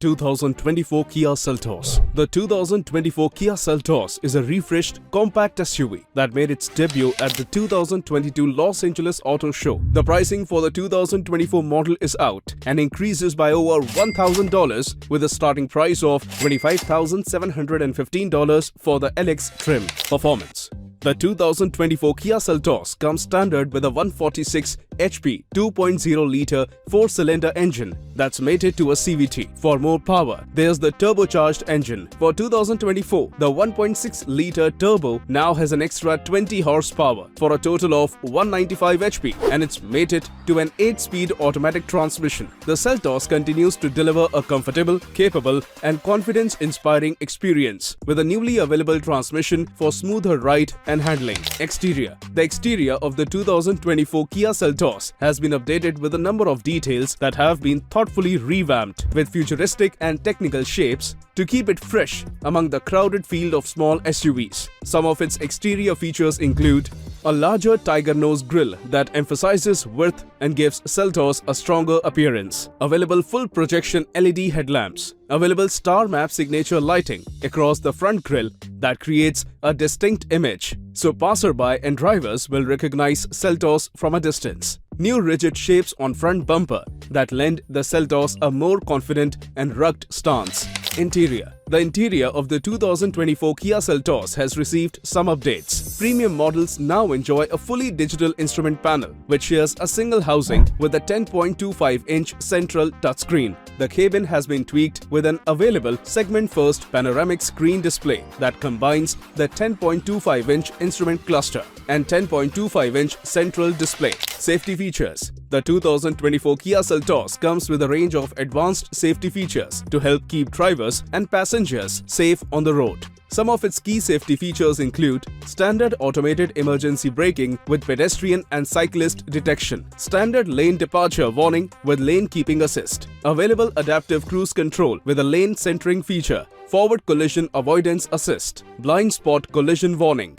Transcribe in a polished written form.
2024 Kia Seltos. The 2024 Kia Seltos is a refreshed, compact SUV that made its debut at the 2022 Los Angeles Auto Show. The pricing for the 2024 model is out and increases by over $1,000 with a starting price of $25,715 for the LX trim. Performance. The 2024 Kia Seltos comes standard with a 146 HP 2.0-litre 4-cylinder engine that's mated to a CVT. For more power, there's the turbocharged engine. For 2024, the 1.6-litre turbo now has an extra 20 horsepower for a total of 195 HP, and it's mated to an 8-speed automatic transmission. The Seltos continues to deliver a comfortable, capable, and confidence-inspiring experience with a newly available transmission for smoother ride and handling. Exterior. The exterior of the 2024 Kia Seltos has been updated with a number of details that have been thoughtfully revamped with futuristic and technical shapes to keep it fresh among the crowded field of small SUVs. Some of its exterior features include a larger tiger nose grille that emphasizes width and gives Seltos a stronger appearance. Available full projection LED headlamps. Available star map signature lighting across the front grille that creates a distinct image, so passerby and drivers will recognize Seltos from a distance. New rigid shapes on front bumper that lend the Seltos a more confident and rugged stance. Interior. The interior of the 2024 Kia Seltos has received some updates. Premium models now enjoy a fully digital instrument panel, which shares a single housing with a 10.25-inch central touchscreen. The cabin has been tweaked with an available segment-first panoramic screen display that combines the 10.25-inch instrument cluster and 10.25-inch central display. Safety features. The 2024 Kia Seltos comes with a range of advanced safety features to help keep drivers and passengers safe on the road. Some of its key safety features include standard automated emergency braking with pedestrian and cyclist detection, standard lane departure warning with lane keeping assist, available adaptive cruise control with a lane centering feature, forward collision avoidance assist, blind spot collision warning,